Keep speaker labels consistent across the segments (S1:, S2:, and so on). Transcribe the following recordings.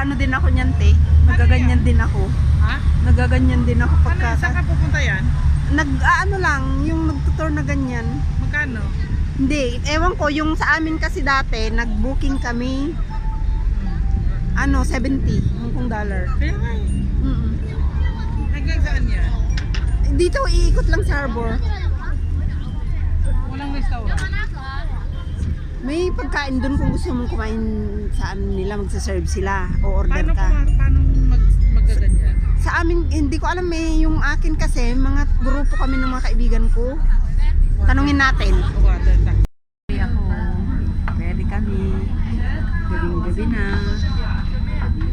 S1: Nag-ano din ako niyan, te. Nagaganyan din ako.
S2: Ha?
S1: Nagaganyan din ako pagka...
S2: Saan ka pupunta yan?
S1: Nag-ano lang, yung nagtutor na ganyan.
S2: Magkano?
S1: Hindi, ewan ko, yung sa amin kasi dati, nag-booking kami, 70 Hong Kong dollar.
S2: Kaya nga eh. Hanggang saan yan?
S1: Dito, iikot lang sa harbor.
S2: Walang restaurant.
S1: May pagkain dun kung gusto mong kumain saan nila, magsaserve sila o order
S2: Paano,
S1: ka.
S2: paano magaganyan?
S1: Sa amin, hindi ko alam yung akin kasi, mga grupo kami ng mga kaibigan ko. Tanungin natin.
S2: Water taxi.
S1: Ako, ready kami. Gabing-gabi na.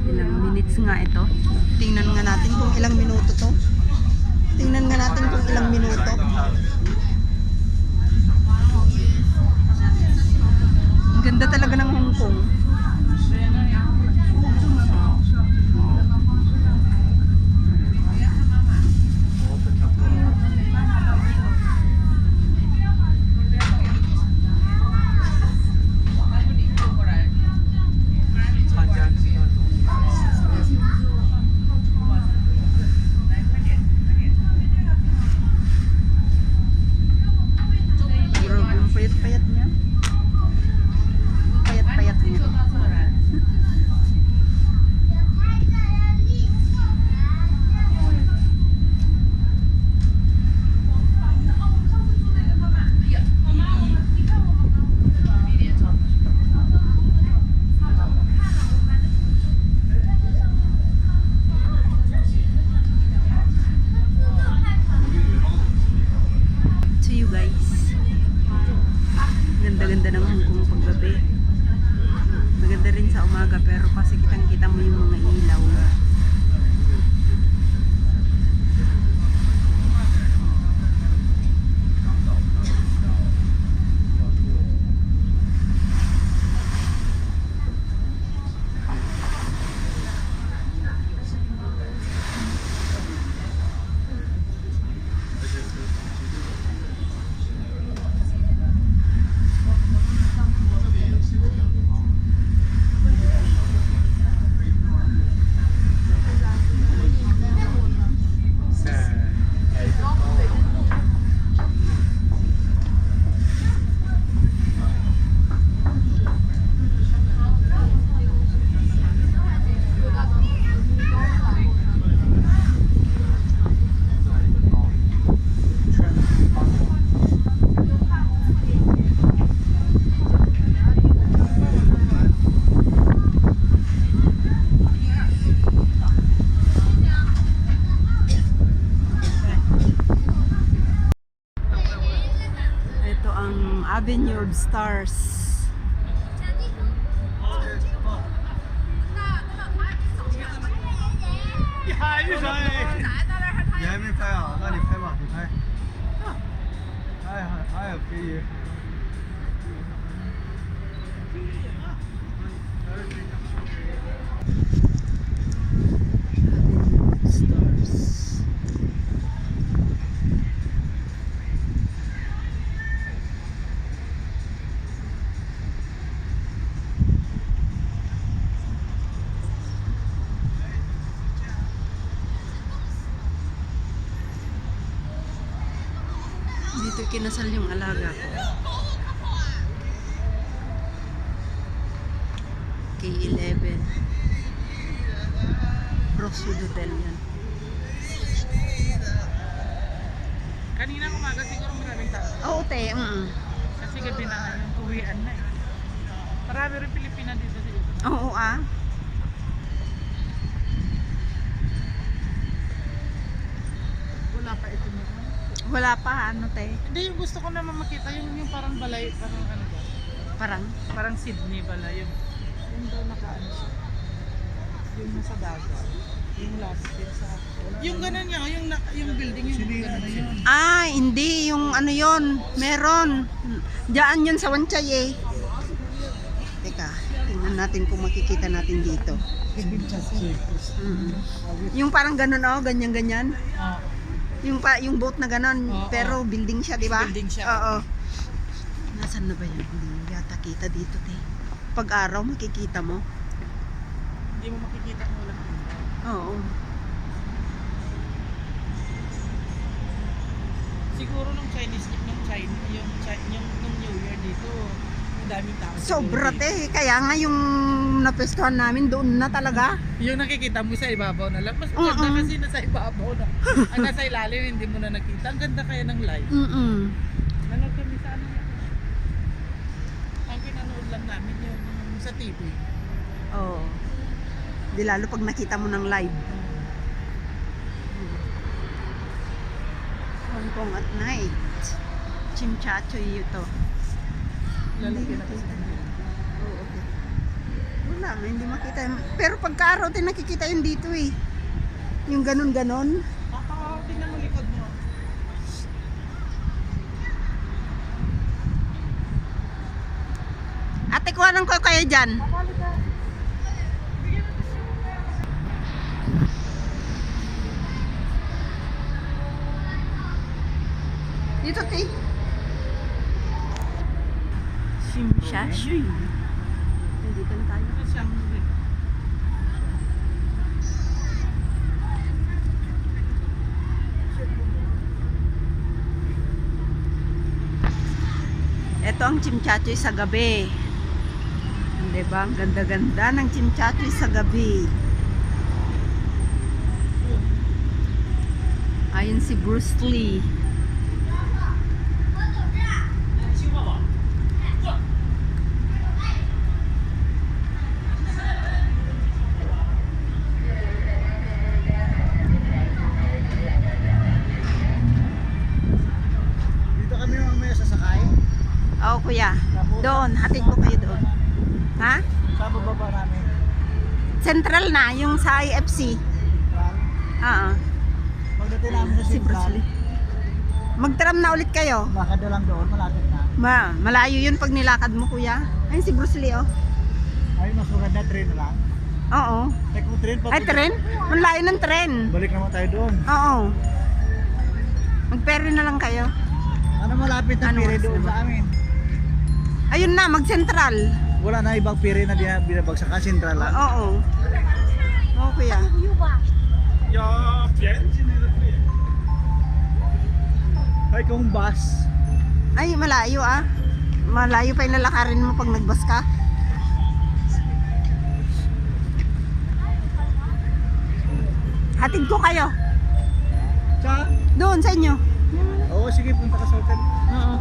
S1: Ilang minutes nga ito. Tingnan nga natin kung ilang minuto to. Tingnan nga natin kung ilang minuto. Ang ganda talaga ng Hong Kong. Grabe, ang payat-payat niya. Payat-payat niya. To you guys. Ganda-ganda ng Hong Kong paggabi. Maganda rin sa umaga pero kasi kitang-kita mo yung mga ilaw. Ito ang Avenue of Stars. Avenue of Stars. Dito kinasal yung alaga ko. K11 Rosewood Hotel yan.
S2: Kanina umaga siguro maraming tao.
S1: Oo, te.
S2: Kasi gabi na nga yung uwian na eh. Marami rin Pilipina dito sa iyo.
S1: Oo, ah.
S2: Wala pa ito mo.
S1: Wala pa, ano, te.
S2: Hindi, yung gusto ko naman makita yung parang balay, parang ano ba?
S1: Parang.
S2: Parang Sydney balay. Yung daw nakaano siya. Yung nasa dagat. Yung last din sa... Yung ganun niya, yung building yung ganun yun.
S1: Ah, hindi. Yung ano yon, meron. Diyan yun sa Wanchay eh. Teka, tingnan natin kung makikita natin dito. Yung parang ganun, oh, ganyan-ganyan. Yung boat na ganun, pero building siya, di ba?
S2: Building siya.
S1: Oo. Nasaan na ba yun? Hindi yata kita dito, te. Pag araw, makikita mo.
S2: Hindi mo makikita kung walang pinto.
S1: Oo.
S2: Siguro nung Chinese, yung nung New Year dito, ang daming tao.
S1: Sobra
S2: siguro dito.
S1: Kaya nga yung napestuhan namin doon na talaga.
S2: Yung nakikita mo sa ibabaw na lang. Mas maganda kasi nasa ibabaw na. Ang nasa ilalim, hindi mo na nakita. Ang ganda kaya ng live. Nanood kami sa ano. Ang pinanood lang namin yung sa TV.
S1: Oo. Di lalo pag nakita mo ng live. Hong Kong at night. Chimchachoy ito.
S2: Lalaki na kasi.
S1: Oo, okay. Wala, hindi makita. Pero pagka-araw din nakikita yun dito eh. Yung ganon-ganon.
S2: Tingnan mo likod mo.
S1: Ate, kuhanan ko kayo dyan. Dito, Tay. Shimshashui. Nandito na tayo.
S2: Siyang
S1: Ito ang chimchachoy sa gabi. Diba? Ang ganda-ganda ng chimchachoy sa gabi. Ayon si Bruce Lee.
S2: dito kami mamaya sasakay.
S1: Oo, kuya. Doon, hatid ko kayo doon. Ha?
S2: Sa bababa namin.
S1: Central na, yung sa IFC. Oo.
S2: Pagdating namin sa
S1: Si Bruce
S2: Central,
S1: Lee. Mag-tram na ulit kayo.
S2: lakad na lang doon, malapit na.
S1: Malayo yun pag nilakad mo, kuya. Ayun si Bruce Lee, oh.
S2: Ay, mas maganda train na lang.
S1: Oo.
S2: Eh kung train pa,
S1: Ay, tren? Ang layo ng tren.
S2: balik naman tayo doon.
S1: Oo. Mag-ferry na lang kayo.
S2: Ano malapit na
S1: Ano
S2: piri
S1: oras
S2: doon
S1: na ba?
S2: sa amin?
S1: Ayun na, mag-central.
S2: Wala na ibang piri na binabagsak sa Central lang.
S1: Oo. Oo, kuya.
S2: Ay, kung bus.
S1: Ay, malayo ah. Malayo pa yung lalakarin mo pag nagbas ka. Hatid ko kayo.
S2: Sa?
S1: Doon sa inyo.
S2: Oo, sige, punta ka sa hotel.
S1: Oo.